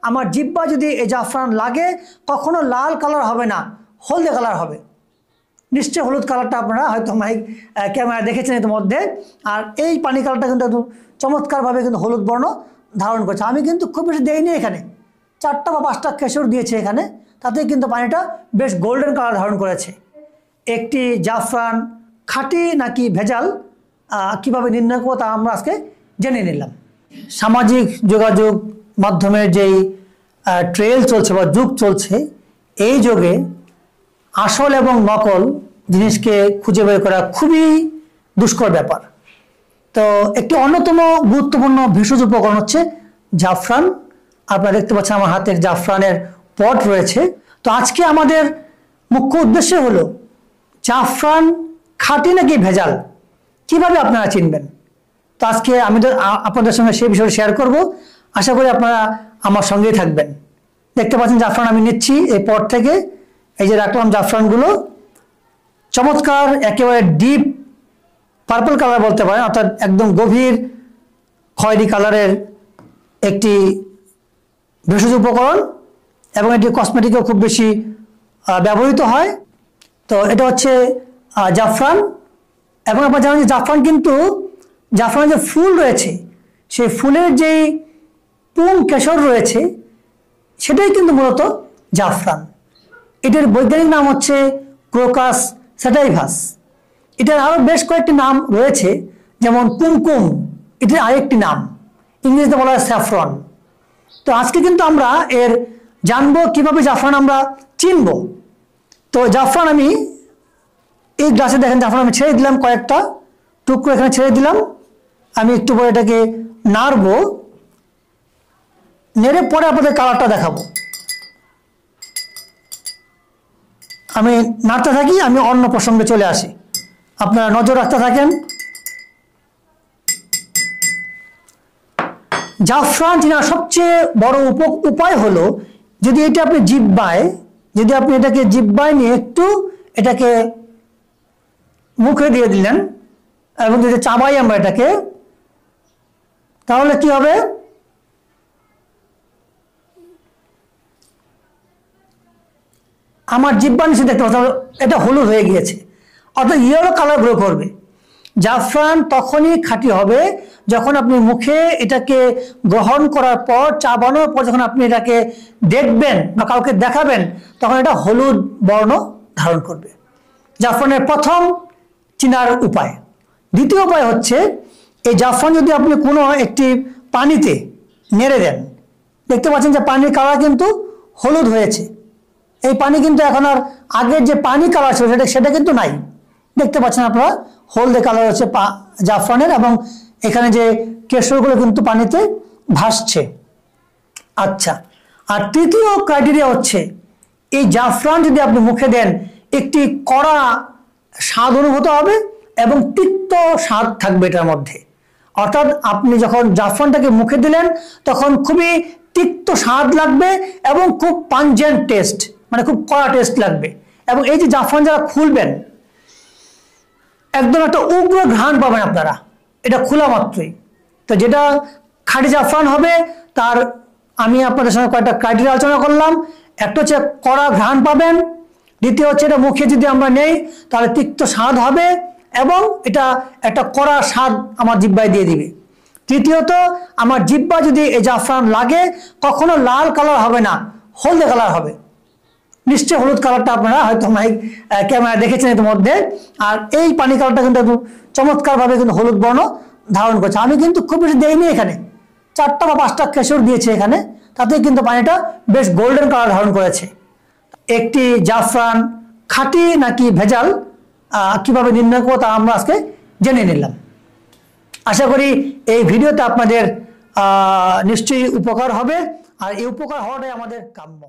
আমার জিহ্বা যদি এই জাফরান লাগে কখনো লাল কালার হবে না, হলদে কালার হবে। নিশ্চয়ই হলুদ কালারটা আপনারা হয়তো মাইক ক্যামেরা দেখেছেন ইতিমধ্যে। আর এই পানি কালারটা কিন্তু একদম চমৎকারভাবে কিন্তু হলুদ বর্ণ ধারণ করছে। আমি কিন্তু খুব বেশি দেইনি, এখানে 4টা বা 5টা কেশর দিয়েছে এখানে, তাতে কিন্তু পানিটা বেশ গোল্ডেন কালার ধারণ করেছে। একটি জাফরান খাঁটি নাকি ভেজাল কিভাবে নির্ণয় করবো তা আমরা আজকে জেনে নিলাম। সামাজিক যোগাযোগ মাধ্যমের যেই ট্রেল চলছে বা যুগ চলছে, এই যুগে আসল এবং নকল জিনিসকে খুঁজে বের করা খুবই দুষ্কর ব্যাপার। তো একটি অন্যতম গুরুত্বপূর্ণ ভেষজ উপকরণ হচ্ছে জাফরান। আপনারা দেখতে পাচ্ছেন আমার হাতে জাফরানের পট রয়েছে। তো আজকে আমাদের মুখ্য উদ্দেশ্য হলো জাফরান খাঁটি নাকি ভেজাল কিভাবে আপনারা চিনবেন। তো আজকে আমি আপনাদের সঙ্গে সেই বিষয়ে শেয়ার করব। আশা করি আপনারা আমার সঙ্গেই থাকবেন। দেখতে পাচ্ছেন জাফরান আমি নিচ্ছি এই পট থেকে, এই যে রাখলাম জাফরানগুলো। চমৎকার একেবারে ডিপ পার্পল কালার বলতে পারেন, অর্থাৎ একদম গভীর খয়েরি কালারের একটি ভেষজ উপকরণ এবং এটি কসমেটিকেও খুব বেশি ব্যবহৃত হয়। তো এটা হচ্ছে জাফরান। এবং আপনারা জানেন যে জাফরানের যে ফুল রয়েছে সেই ফুলের যেই পুং কেশর রয়েছে সেটাই কিন্তু মূলত জাফরান। এটার বৈজ্ঞানিক নাম হচ্ছে ক্রোকাস স্যাটাইভাস। এটার আরও বেশ কয়েকটি নাম রয়েছে, যেমন কুমকুম এটার আরেকটি নাম, ইংরেজিতে বলা হয় স্যাফরন। তো আজকে কিন্তু আমরা এর জানবো কিভাবে জাফরান আমরা চিনব। তো জাফরান আমি এই গ্লাসে দেখেন জাফরান আমি ছেড়ে দিলাম, কয়েকটা টুকরো এখানে ছেড়ে দিলাম। আমি একটু পরে এটাকে নাড়বো, নেড়ে পরে আপনাদের কালারটা দেখাবো। আমি নাড়তে থাকি, আমি অন্য প্রসঙ্গে চলে আসি, আপনারা নজর রাখতে থাকেন। জাফরান চেনার সবচেয়ে বড় উপায় হলো যদি এটা আপনি এটাকে জিহ্বায় নিয়ে একটু এটাকে মুখে দিয়ে দিলেন এবং যদি চাবাই আমরা এটাকে, তাহলে কি হবে, আমার জিহ্বা নিচে দেখতে পাচ্ছি এটা হলুদ হয়ে গিয়েছে, অর্থাৎ ইয়েলো কালার গ্রো করবে। জাফরান তখনই খাঁটি হবে যখন আপনি মুখে এটাকে গ্রহণ করার পর, চাবানোর পর যখন আপনি এটাকে দেখবেন বা কাউকে দেখাবেন, তখন এটা হলুদ বর্ণ ধারণ করবে। জাফরানের প্রথম চিনার উপায়। দ্বিতীয় উপায় হচ্ছে এই জাফরান যদি আপনি কোনো একটি পানিতে নেড়ে দেন, দেখতে পাচ্ছেন যে পানির কালার কিন্তু হলুদ হয়েছে। এই পানি কিন্তু এখন আর আগের যে পানি কালার ছিল সেটা কিন্তু নাই। দেখতে পাচ্ছেন আপনারা হলদে কালার হচ্ছে জাফরানের, এবং এখানে যে কেশরগুলো কিন্তু পানিতে ভাসছে। আচ্ছা, আর তৃতীয় ক্রাইটেরিয়া হচ্ছে এই জাফরান যদি আপনি মুখে দেন একটি কড়া স্বাদ অনুভূত হবে এবং তিক্ত স্বাদ থাকবে এটার মধ্যে। অর্থাৎ আপনি যখন জাফরানটাকে মুখে দিলেন তখন খুবই তিক্ত স্বাদ লাগবে এবং খুব পাঞ্জেন্ট টেস্ট, মানে খুব কড়া টেস্ট লাগবে। এবং এই যে জাফরান যারা খুলবেন একদম একটা উগ্র ঘ্রাণ পাবেন আপনারা এটা খোলা মাত্রই। তো যেটা খাঁটি জাফরান হবে তার আমি আপনাদের সঙ্গে কয়েকটা ক্রাইটেরিয়া আলোচনা করলাম। একটা হচ্ছে কড়া ঘ্রাণ পাবেন, দ্বিতীয় হচ্ছে এটা মুখে যদি আমরা নেই তাহলে তিক্ত স্বাদ হবে এবং এটা একটা কড়া স্বাদ আমার জিহ্বায় দিয়ে দিবে। তৃতীয়ত আমার জিহ্বা যদি এই জাফরান লাগে কখনো লাল কালার হবে না, হলদে কালার হবে। নিশ্চয়ই হলুদ কালারটা আপনারা হয়তো মাইক ক্যামেরা দেখেছেন ইতিমধ্যে। আর এই পানি কালারটা কিন্তু একদম চমৎকারভাবে কিন্তু হলুদ বর্ণ ধারণ করছে। আমি কিন্তু খুব বেশি দেইনি, এখানে 4টা বা 5টা কেশর দিয়েছে এখানে, তাতে কিন্তু পানিটা বেশ গোল্ডেন কালার ধারণ করেছে। একটি জাফরান খাঁটি নাকি ভেজাল কিভাবে নির্ণয় করবো তা আমরা আজকে জেনে নিলাম। আশা করি এই ভিডিওতে আপনাদের নিশ্চয়ই উপকার হবে, আর এই উপকার হওয়াটাই আমাদের কাম্য।